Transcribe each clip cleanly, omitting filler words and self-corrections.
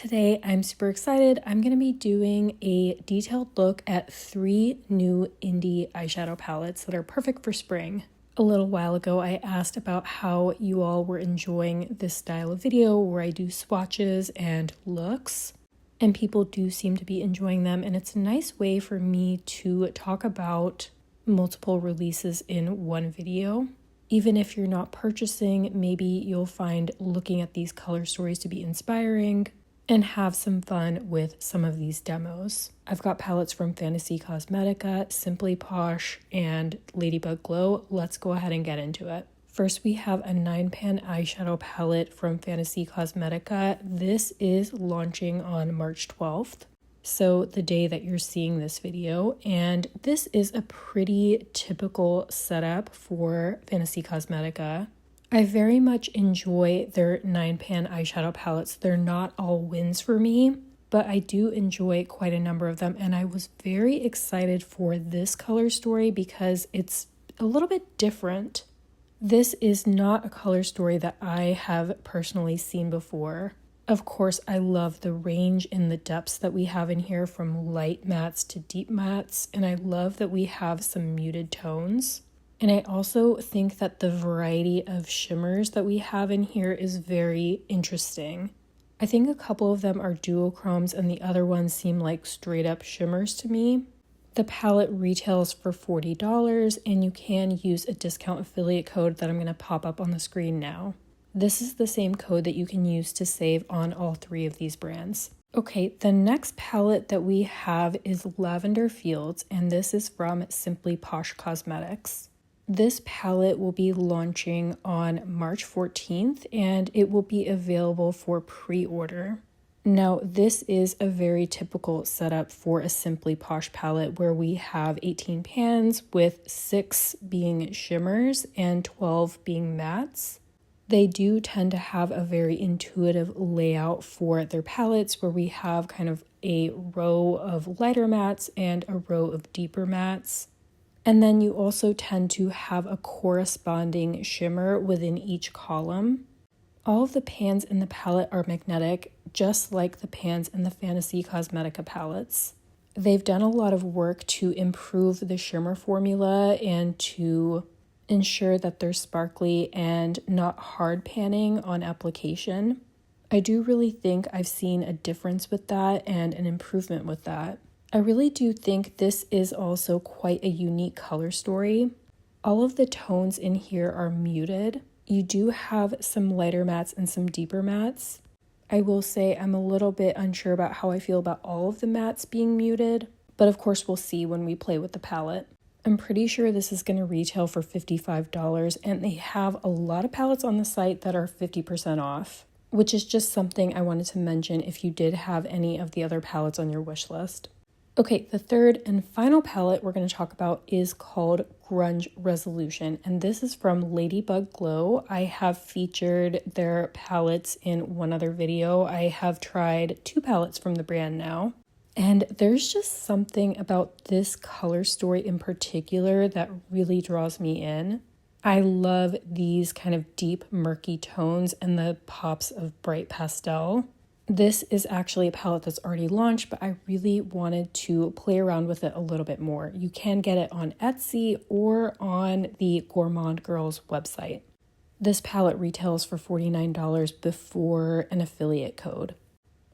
Today, I'm super excited. I'm going to be doing a detailed look at 3 new indie eyeshadow palettes that are perfect for spring. A little while ago, I asked about how you all were enjoying this style of video where I do swatches and looks, and people do seem to be enjoying them, and it's a nice way for me to talk about multiple releases in one video. Even if you're not purchasing, maybe you'll find looking at these color stories to be inspiring and have some fun with some of these demos. I've got palettes from Fantasy Cosmetica, Simply Posh, and Ladybug Glow. Let's go ahead and get into it. First, we have a 9-pan eyeshadow palette from Fantasy Cosmetica. This is launching on March 12th, so the day that you're seeing this video, and this is a pretty typical setup for Fantasy Cosmetica. I very much enjoy their 9-pan eyeshadow palettes. They're not all wins for me, but I do enjoy quite a number of them, and I was very excited for this color story because it's a little bit different. This is not a color story that I have personally seen before. Of course, I love the range and the depths that we have in here, from light mattes to deep mattes, and I love that we have some muted tones. And I also think that the variety of shimmers that we have in here is very interesting. I think a couple of them are duochromes and the other ones seem like straight up shimmers to me. The palette retails for $40 and you can use a discount affiliate code that I'm going to pop up on the screen now. This is the same code that you can use to save on all 3 of these brands. Okay, the next palette that we have is Lavender Fields, and this is from Simply Posh Cosmetics. This palette will be launching on March 14th and it will be available for pre-order. Now, this is a very typical setup for a Simply Posh palette where we have 18 pans with 6 being shimmers and 12 being mattes. They do tend to have a very intuitive layout for their palettes where we have kind of a row of lighter mattes and a row of deeper mattes. And then you also tend to have a corresponding shimmer within each column. All of the pans in the palette are magnetic, just like the pans in the Fantasy Cosmetica palettes. They've done a lot of work to improve the shimmer formula and to ensure that they're sparkly and not hard panning on application. I do really think I've seen a difference with that and an improvement with that. I really do think this is also quite a unique color story. All of the tones in here are muted. You do have some lighter mattes and some deeper mattes. I will say I'm a little bit unsure about how I feel about all of the mattes being muted, but of course we'll see when we play with the palette. I'm pretty sure this is going to retail for $55, and they have a lot of palettes on the site that are 50% off, which is just something I wanted to mention if you did have any of the other palettes on your wish list. Okay, the third and final palette we're going to talk about is called Grunge Resolution, and this is from Ladybug Glow. I have featured their palettes in one other video. I have tried 2 palettes from the brand now, and there's just something about this color story in particular that really draws me in. I love these kind of deep, murky tones and the pops of bright pastel. This is actually a palette that's already launched, but I really wanted to play around with it a little bit more. You can get it on Etsy or on the Gourmande Girls website. This palette retails for $49 before an affiliate code.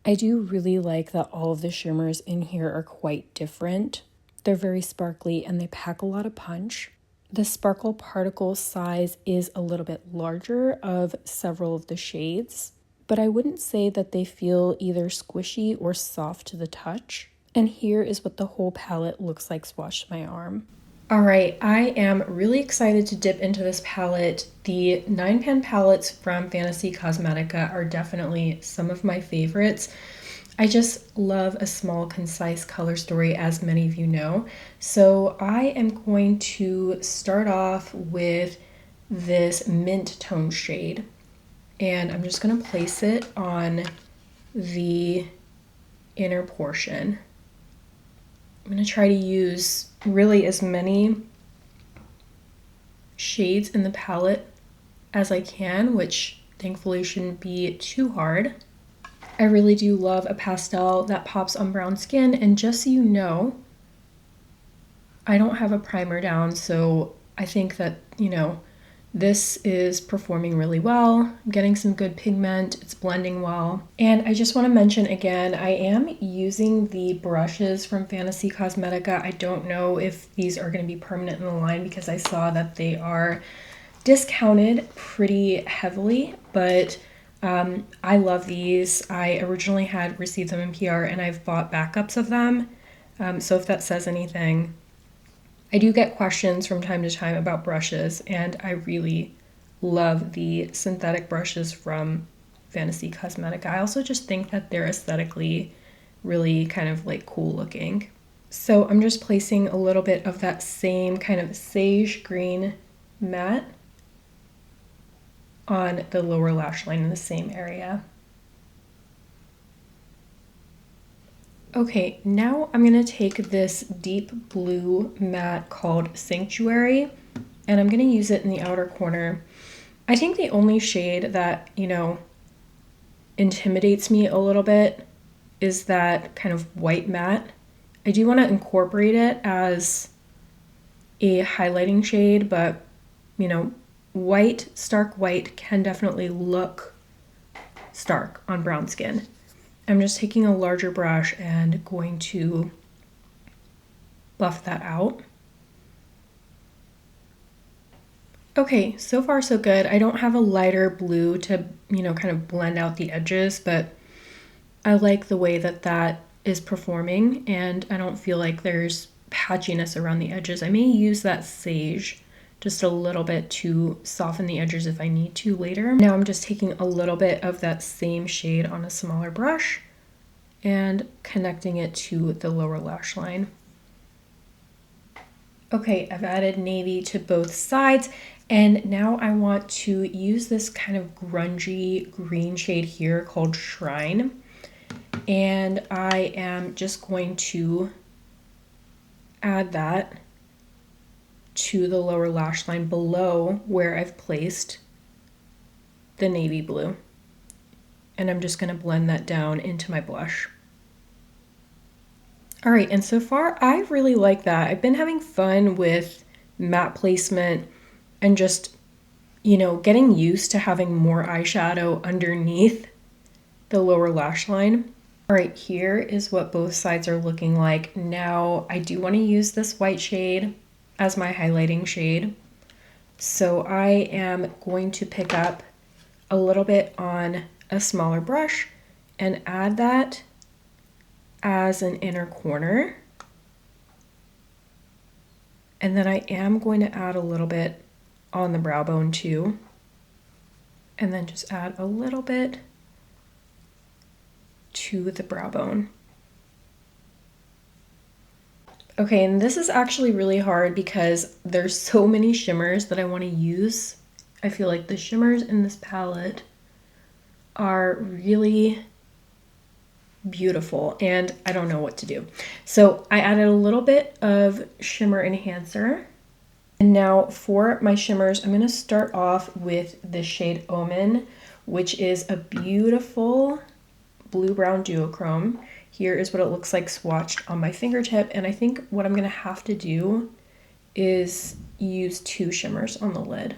I do really like that all of the shimmers in here are quite different. They're very sparkly and they pack a lot of punch. The sparkle particle size is a little bit larger of several of the shades, but I wouldn't say that they feel either squishy or soft to the touch. And here is what the whole palette looks like swatched to my arm. All right, I am really excited to dip into this palette. The 9-pan palettes from Fantasy Cosmetica are definitely some of my favorites. I just love a small, concise color story, as many of you know. So I am going to start off with this mint tone shade. And I'm just going to place it on the inner portion. I'm going to try to use really as many shades in the palette as I can, which thankfully shouldn't be too hard. I really do love a pastel that pops on brown skin, and just so you know, I don't have a primer down, so I think that, you know, this is performing really well. I'm getting some good pigment, it's blending well. And I just want to mention again, I am using the brushes from Fantasy Cosmetica. I don't know if these are going to be permanent in the line because I saw that they are discounted pretty heavily, but I love these. I originally had received them in PR and I've bought backups of them. So if that says anything, I do get questions from time to time about brushes, and I really love the synthetic brushes from Fantasy Cosmetica. I also just think that they're aesthetically really kind of like cool looking. So I'm just placing a little bit of that same kind of sage green matte on the lower lash line in the same area. Okay, now I'm going to take this deep blue matte called Sanctuary, and I'm going to use it in the outer corner. I think the only shade that, you know, intimidates me a little bit is that kind of white matte. I do want to incorporate it as a highlighting shade, but, you know, white, stark white can definitely look stark on brown skin. I'm just taking a larger brush and going to buff that out. Okay, so far so good. I don't have a lighter blue to, you know, kind of blend out the edges, but I like the way that that is performing, and I don't feel like there's patchiness around the edges. I may use that sage just a little bit to soften the edges if I need to later. Now I'm just taking a little bit of that same shade on a smaller brush and connecting it to the lower lash line. Okay, I've added navy to both sides, and now I want to use this kind of grungy green shade here called Shrine, and I am just going to add that to the lower lash line below where I've placed the navy blue. And I'm just going to blend that down into my blush. All right, and so far I really like that. I've been having fun with matte placement and just, you know, getting used to having more eyeshadow underneath the lower lash line. All right, here is what both sides are looking like. Now I do want to use this white shade as my highlighting shade. So I am going to pick up a little bit on a smaller brush and add that as an inner corner. And then I am going to add a little bit on the brow bone too. And then just add a little bit to the brow bone. Okay, and this is actually really hard because there's so many shimmers that I want to use. I feel like the shimmers in this palette are really beautiful and I don't know what to do. So I added a little bit of shimmer enhancer. And now for my shimmers, I'm going to start off with the shade Omen, which is a beautiful blue-brown duochrome. Here is what it looks like swatched on my fingertip, and I think what I'm going to have to do is use two shimmers on the lid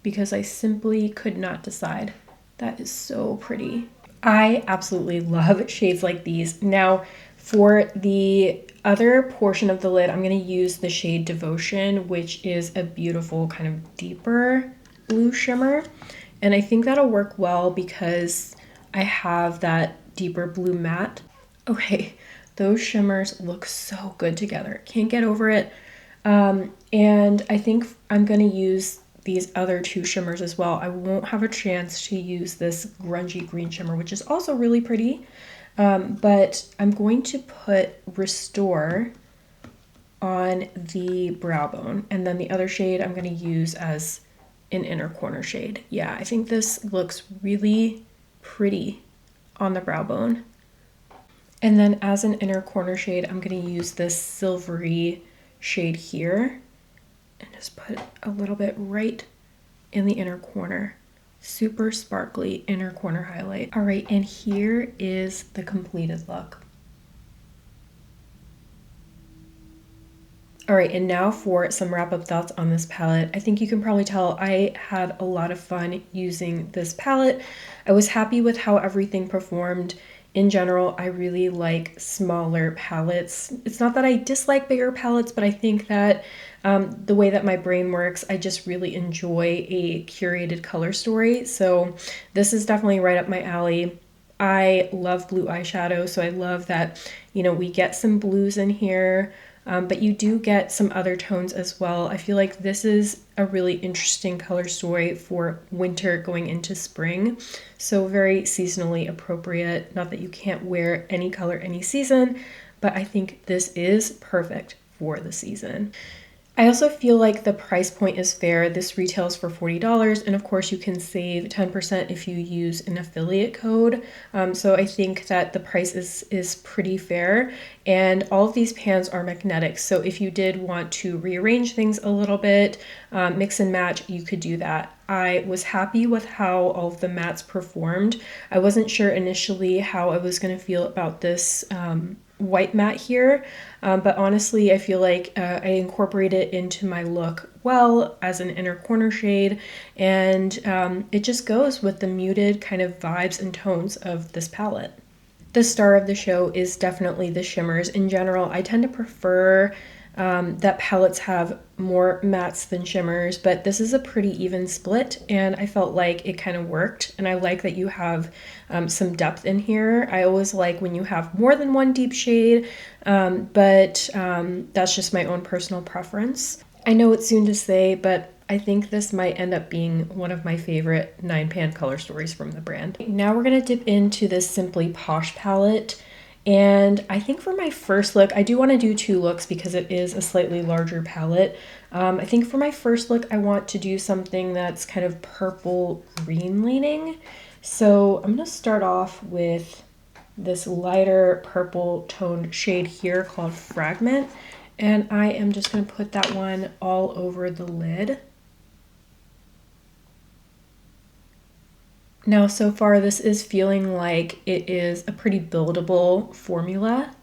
because I simply could not decide. That is so pretty. I absolutely love shades like these. Now for the other portion of the lid, I'm going to use the shade Devotion, which is a beautiful kind of deeper blue shimmer. And I think that'll work well because I have that deeper blue matte. Okay, those shimmers look so good together. Can't get over it. And I think I'm going to use these other two shimmers as well. I won't have a chance to use this grungy green shimmer, which is also really pretty. But I'm going to put Restore on the brow bone. And then the other shade I'm going to use as an inner corner shade. Yeah, I think this looks really pretty on the brow bone. And then as an inner corner shade, I'm going to use this silvery shade here and just put a little bit right in the inner corner. Super sparkly inner corner highlight. All right, and here is the completed look. All right, and now for some wrap-up thoughts on this palette. I think you can probably tell I had a lot of fun using this palette. I was happy with how everything performed. In general, I really like smaller palettes. It's not that I dislike bigger palettes, but I think that the way that my brain works, I just really enjoy a curated color story. So this is definitely right up my alley. I love blue eyeshadow, so I love that, you know, we get some blues in here. But you do get some other tones as well. I feel like this is a really interesting color story for winter going into spring. So very seasonally appropriate. Not that you can't wear any color any season, but I think this is perfect for the season. I also feel like the price point is fair. This retails for $40, and of course you can save 10% if you use an affiliate code. So I think that the price is pretty fair, and all of these pans are magnetic. So if you did want to rearrange things a little bit, mix and match, you could do that. I was happy with how all of the mattes performed. I wasn't sure initially how I was going to feel about this white matte here, but honestly I feel like I incorporate it into my look well as an inner corner shade, and it just goes with the muted kind of vibes and tones of this palette. The star of the show is definitely the shimmers. In general, I tend to prefer that palettes have more mattes than shimmers, but this is a pretty even split, and I felt like it kind of worked. And I like that you have some depth in here. I always like when you have more than one deep shade, but that's just my own personal preference. I know it's soon to say, but I think this might end up being one of my favorite 9-pan color stories from the brand. Now we're gonna dip into this Simply Posh palette. And I think for my first look, I do want to do 2 looks because it is a slightly larger palette. I think for my first look, I want to do something that's kind of purple green leaning. So I'm going to start off with this lighter purple toned shade here called Fragment. And I am just going to put that one all over the lid. Now, so far, this is feeling like it is a pretty buildable formula.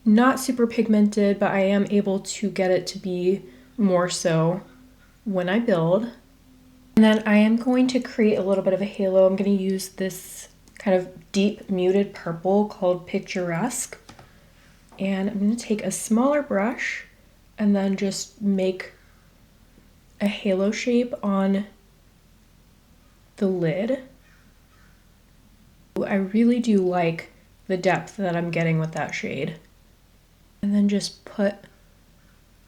Not super pigmented, but I am able to get it to be more so when I build. And then I am going to create a little bit of a halo. I'm going to use this kind of deep muted purple called Picturesque. And I'm going to take a smaller brush and then just make a halo shape on the lid. I really do like the depth that I'm getting with that shade. And then just put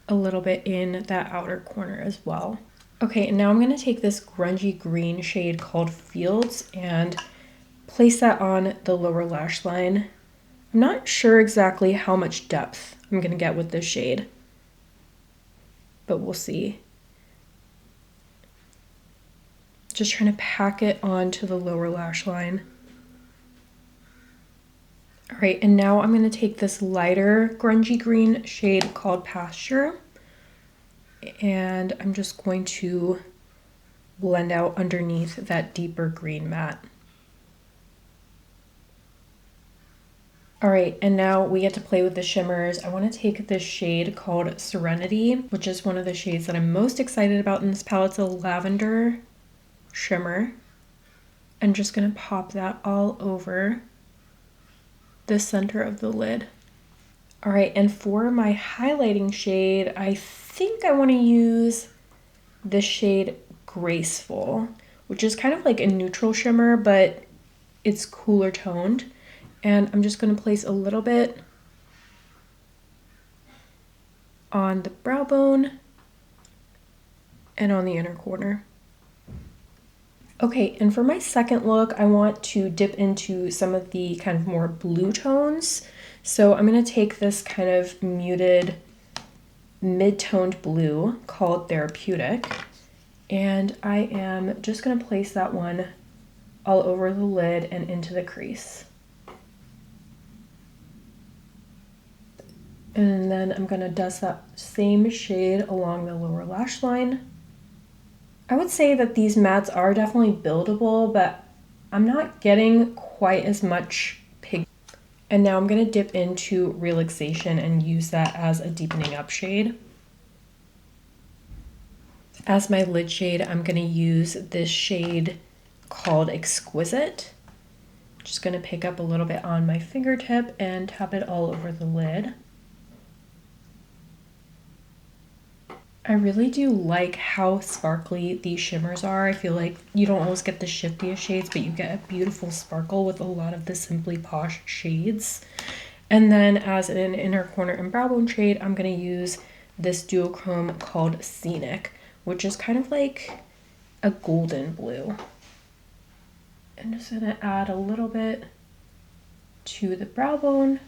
a little bit in that outer corner as well. Okay, and now I'm going to take this grungy green shade called Fields and place that on the lower lash line. I'm not sure exactly how much depth I'm going to get with this shade, but we'll see. Just trying to pack it onto the lower lash line. All right, and now I'm going to take this lighter grungy green shade called Pasture, and I'm just going to blend out underneath that deeper green matte. All right, and now we get to play with the shimmers. I want to take this shade called Serenity, which is one of the shades that I'm most excited about in this palette. It's a lavender shimmer. I'm just going to pop that all over the center of the lid. All right, and for my highlighting shade, I think I want to use the shade Graceful, which is kind of like a neutral shimmer, but it's cooler toned. And I'm just going to place a little bit on the brow bone and on the inner corner. Okay, and for my second look, I want to dip into some of the kind of more blue tones. So I'm going to take this kind of muted mid-toned blue called Therapeutic, and I am just going to place that one all over the lid and into the crease. And then I'm going to dust that same shade along the lower lash line. I would say that these mattes are definitely buildable, but I'm not getting quite as much pigment. And now I'm going to dip into Relaxation and use that as a deepening up shade. As my lid shade, I'm going to use this shade called Exquisite. Just going to pick up a little bit on my fingertip and tap it all over the lid. I really do like how sparkly these shimmers are. I feel like you don't always get the shiftiest shades, but you get a beautiful sparkle with a lot of the Simply Posh shades. And then as an inner corner and brow bone shade, I'm going to use this duochrome called Scenic, which is kind of like a golden blue. I'm just going to add a little bit to the brow bone.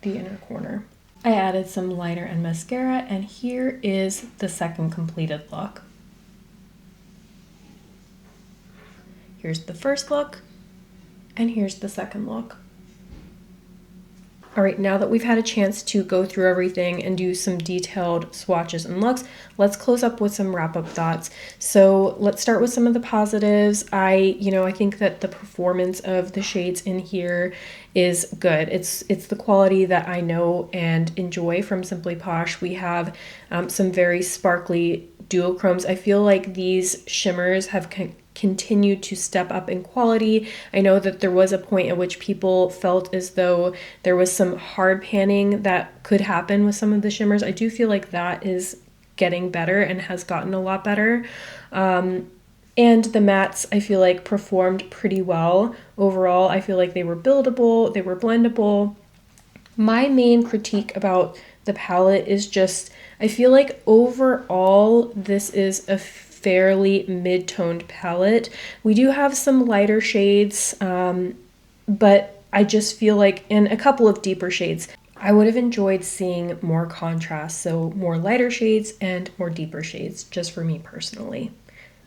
The inner corner. I added some liner and mascara, and here is the second completed look. Here's the first look, and here's the second look. All right, now that we've had a chance to go through everything and do some detailed swatches and looks, let's close up with some wrap-up thoughts. So let's start with some of the positives. I think that the performance of the shades in here is good. It's the quality that I know and enjoy from Simply Posh. We have some very sparkly duochromes. I feel like these shimmers have continued to step up in quality. I know that there was a point at which people felt as though there was some hard panning that could happen with some of the shimmers. I do feel like that is getting better and has gotten a lot better. And the mattes, I feel like, performed pretty well. Overall, I feel like they were buildable, they were blendable. My main critique about the palette is just, I feel like overall, this is a fairly mid-toned palette. We do have some lighter shades, but I just feel like in a couple of deeper shades, I would have enjoyed seeing more contrast, so more lighter shades and more deeper shades, just for me personally.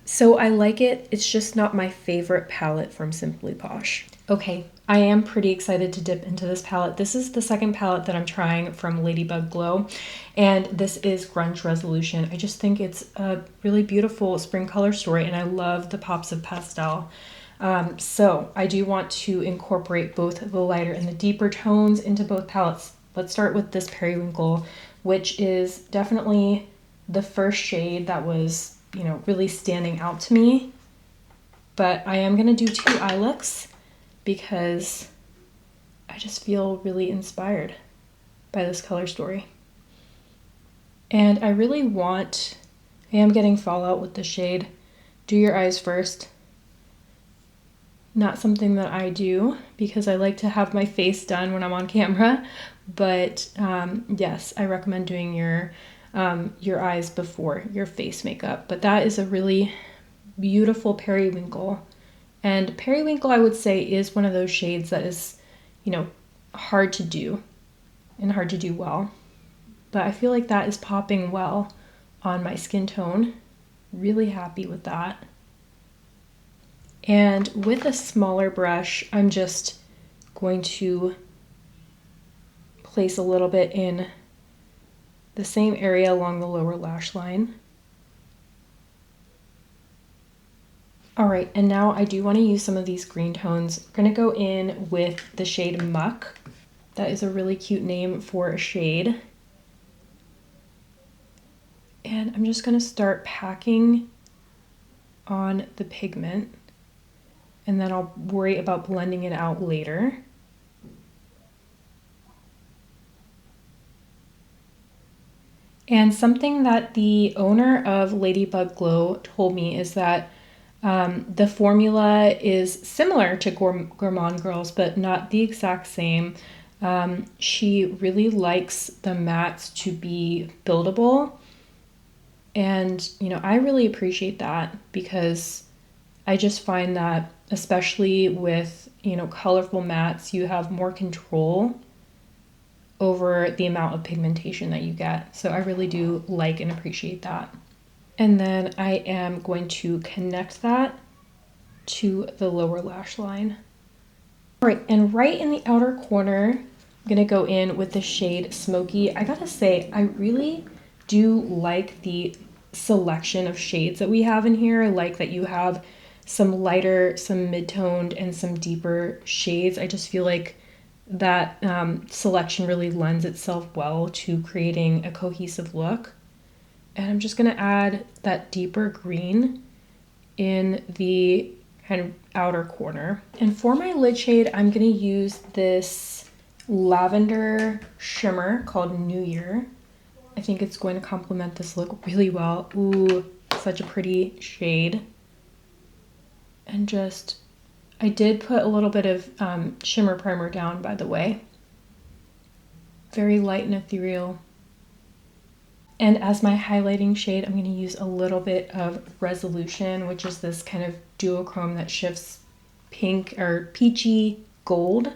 So I like it, it's just not my favorite palette from Simply Posh. Okay, I am pretty excited to dip into this palette. This is the second palette that I'm trying from Ladybug Glow, and this is Grunge Resolution. I just think it's a really beautiful spring color story, and I love the pops of pastel. So I do want to incorporate both the lighter and the deeper tones into both palettes. Let's start with this Periwinkle, which is definitely the first shade that was, really standing out to me. But I am gonna do two eye looks because I just feel really inspired by this color story. And I am getting fallout with the shade. Do your eyes first. Not something that I do because I like to have my face done when I'm on camera, but yes, I recommend doing your eyes before your face makeup. But that is a really beautiful Periwinkle. And Periwinkle, I would say, is one of those shades that is, hard to do and hard to do well. But I feel like that is popping well on my skin tone. Really happy with that. And with a smaller brush, I'm just going to place a little bit in the same area along the lower lash line. All right, and now I do want to use some of these green tones. I'm going to go in with the shade Muck. That is a really cute name for a shade. And I'm just going to start packing on the pigment, and then I'll worry about blending it out later. And something that the owner of Ladybug Glow told me is that the formula is similar to Gourmande Girls, but not the exact same. She really likes the mattes to be buildable. And, I really appreciate that because I just find that, especially with, colorful mattes, you have more control over the amount of pigmentation that you get. So I really do like and appreciate that. And then I am going to connect that to the lower lash line. All right, and right in the outer corner, I'm gonna go in with the shade Smoky. I gotta say, I really do like the selection of shades that we have in here. I like that you have some lighter, some mid-toned, and some deeper shades. I just feel like that selection really lends itself well to creating a cohesive look. And I'm just gonna add that deeper green in the kind of outer corner. And for my lid shade, I'm gonna use this lavender shimmer called New Year. I think it's going to complement this look really well. Ooh, such a pretty shade. And just, I did put a little bit of shimmer primer down, by the way. Very light and ethereal. And as my highlighting shade, I'm going to use a little bit of Resolution, which is this kind of duochrome that shifts pink or peachy gold.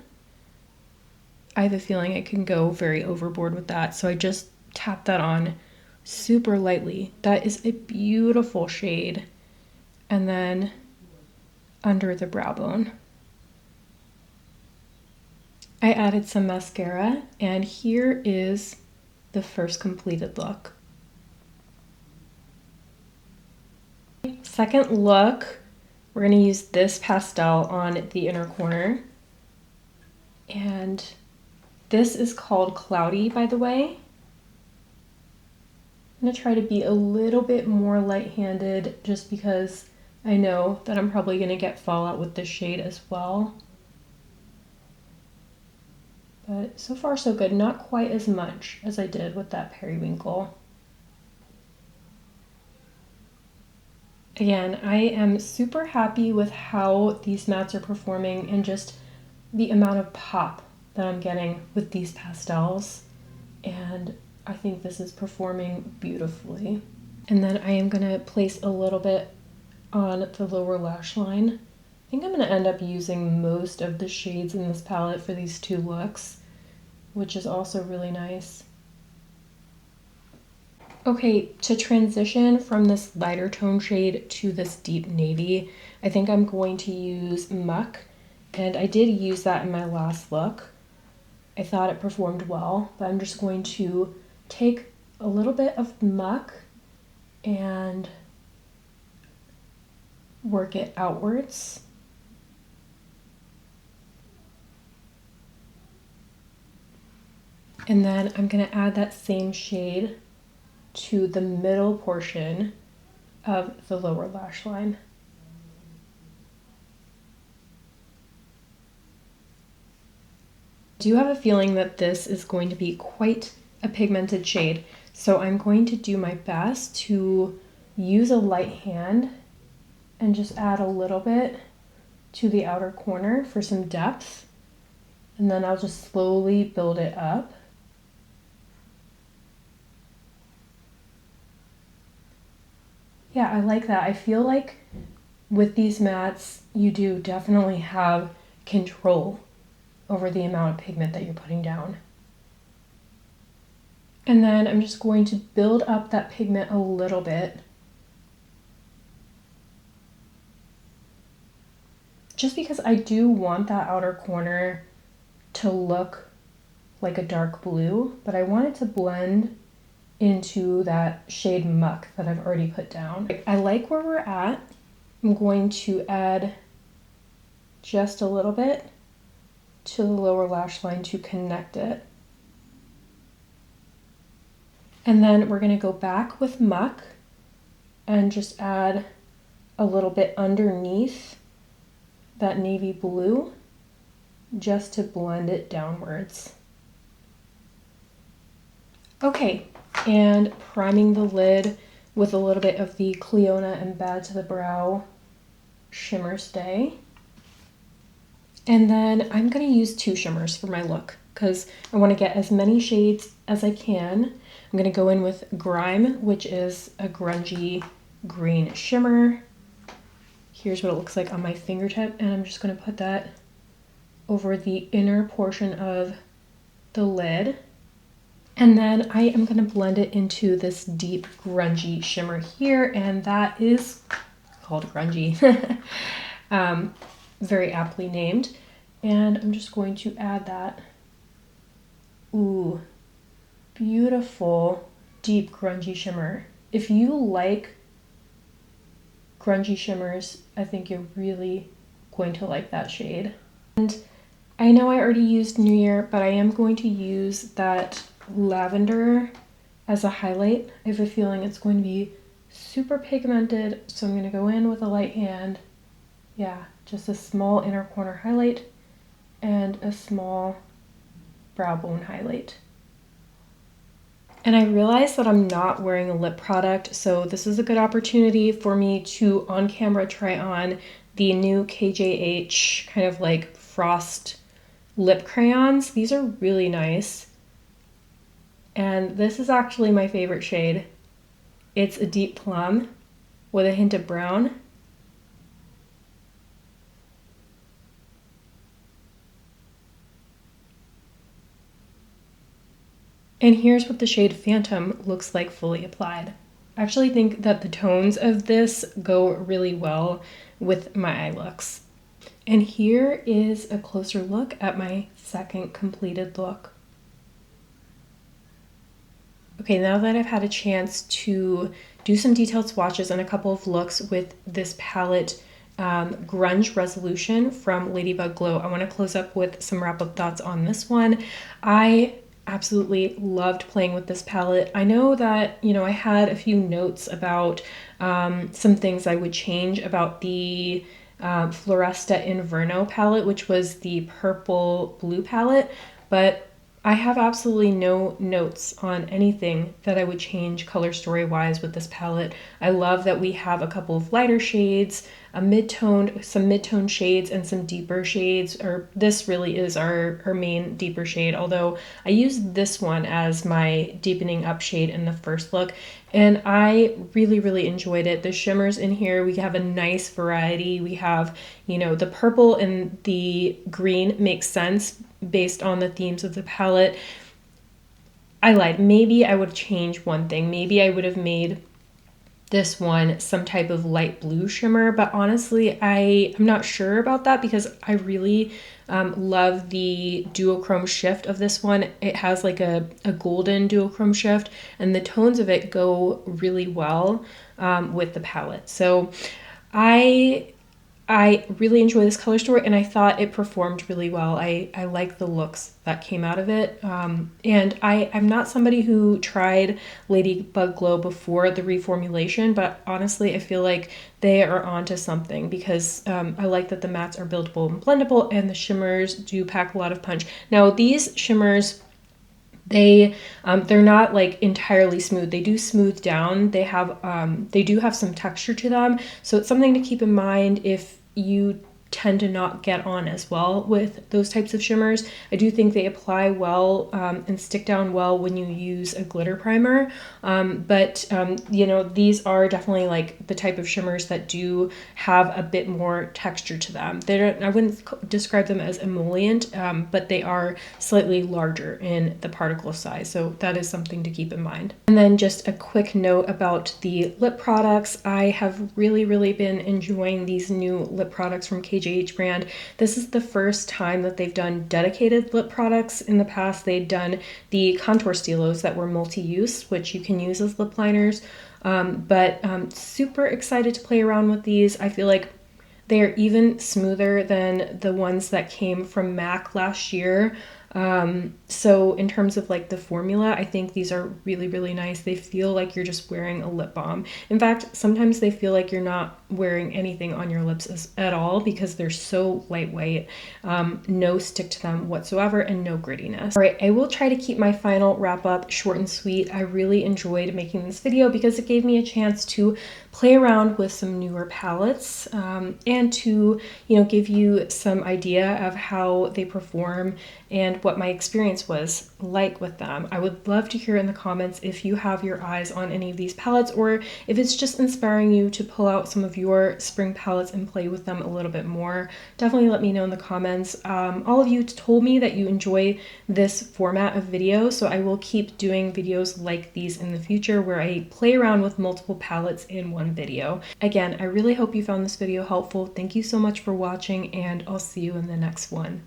I have a feeling I can go very overboard with that, so I just tap that on super lightly. That is a beautiful shade. And then under the brow bone, I added some mascara, and here is the first completed look. Second look, we're going to use this pastel on the inner corner, and this is called Cloudy, by the way. I'm going to try to be a little bit more light-handed just because I know that I'm probably going to get fallout with this shade as well. But so far so good, not quite as much as I did with that periwinkle. Again, I am super happy with how these mattes are performing and just the amount of pop that I'm getting with these pastels. And I think this is performing beautifully. And then I am going to place a little bit on the lower lash line. I think I'm going to end up using most of the shades in this palette for these two looks, which is also really nice. Okay, to transition from this lighter tone shade to this deep navy, I think I'm going to use Muck, and I did use that in my last look. I thought it performed well, but I'm just going to take a little bit of Muck and work it outwards. And then I'm going to add that same shade to the middle portion of the lower lash line. I do have a feeling that this is going to be quite a pigmented shade, so I'm going to do my best to use a light hand and just add a little bit to the outer corner for some depth, and then I'll just slowly build it up. Yeah, I like that. I feel like with these mattes, you do definitely have control over the amount of pigment that you're putting down. And then I'm just going to build up that pigment a little bit. Just because I do want that outer corner to look like a dark blue, but I want it to blend into that shade Muck that I've already put down. I like where we're at. I'm going to add just a little bit to the lower lash line to connect it. And then we're going to go back with Muck and just add a little bit underneath that navy blue just to blend it downwards. Okay, and priming the lid with a little bit of the Clionadh and Bad to the Brow Shimmer Stay. And then I'm going to use two shimmers for my look because I want to get as many shades as I can. I'm going to go in with Grime, which is a grungy green shimmer. Here's what it looks like on my fingertip, and I'm just going to put that over the inner portion of the lid. And then I am going to blend it into this deep grungy shimmer here, and that is called Grungy. Very aptly named. And I'm just going to add that Ooh, beautiful, deep grungy shimmer. If you like grungy shimmers, I think you're really going to like that shade. And I know I already used New Year, but I am going to use that lavender as a highlight. I have a feeling it's going to be super pigmented, so I'm going to go in with a light hand. Yeah, just a small inner corner highlight and a small brow bone highlight. And I realized that I'm not wearing a lip product, so this is a good opportunity for me to on camera try on the new KJH kind of like frost lip crayons. These are really nice. And this is actually my favorite shade. It's a deep plum with a hint of brown. And here's what the shade Phantom looks like fully applied. I actually think that the tones of this go really well with my eye looks. And here is a closer look at my second completed look. Okay, now that I've had a chance to do some detailed swatches and a couple of looks with this palette, Grunge Resolution from Ladybug Glow, I want to close up with some wrap-up thoughts on this one. I absolutely loved playing with this palette. I know that, you know, I had a few notes about some things I would change about the Floresta Inverno palette, which was the purple blue palette, but I have absolutely no notes on anything that I would change color story wise with this palette. I love that we have a couple of lighter shades, some mid-tone shades and some deeper shades, or this really is our main deeper shade, although I used this one as my deepening up shade in the first look, and I really enjoyed it. The shimmers in here, we have a nice variety. We have, you know, the purple and the green makes sense based on the themes of the palette. I lied. Maybe I would change one thing. Maybe I would have made this one some type of light blue shimmer, but honestly, I'm not sure about that because I really love the duochrome shift of this one. It has like a golden duochrome shift, and the tones of it go really well with the palette. So I really enjoy this color story, and I thought it performed really well. I like the looks that came out of it. And I'm not somebody who tried Ladybug Glow before the reformulation, but honestly, I feel like they are onto something because I like that the mattes are buildable and blendable, and the shimmers do pack a lot of punch. Now, these shimmers, they're not like entirely smooth. They do smooth down. They do have some texture to them. So it's something to keep in mind if you tend to not get on as well with those types of shimmers. I do think they apply well and stick down well when you use a glitter primer. You know, these are definitely like the type of shimmers that do have a bit more texture to them. I wouldn't describe them as emollient, but they are slightly larger in the particle size. So that is something to keep in mind. And then just a quick note about the lip products. I have really been enjoying these new lip products from KJH brand. This is the first time that they've done dedicated lip products. In the past, they'd done the contour stilos that were multi-use, which you can use as lip liners. Super excited to play around with these. I feel like they are even smoother than the ones that came from MAC last year. So in terms of like the formula, I think these are really nice. They feel like you're just wearing a lip balm. In fact, sometimes they feel like you're not wearing anything on your lips at all because they're so lightweight. No stick to them whatsoever and no grittiness. All right, I will try to keep my final wrap up short and sweet. I really enjoyed making this video because it gave me a chance to play around with some newer palettes and to, you know, give you some idea of how they perform and what my experience was like with them. I would love to hear in the comments if you have your eyes on any of these palettes, or if it's just inspiring you to pull out some of your spring palettes and play with them a little bit more. Definitely let me know in the comments. All of you told me that you enjoy this format of video, so I will keep doing videos like these in the future where I play around with multiple palettes in one video. Again, I really hope you found this video helpful. Thank you so much for watching, and I'll see you in the next one.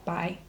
Bye.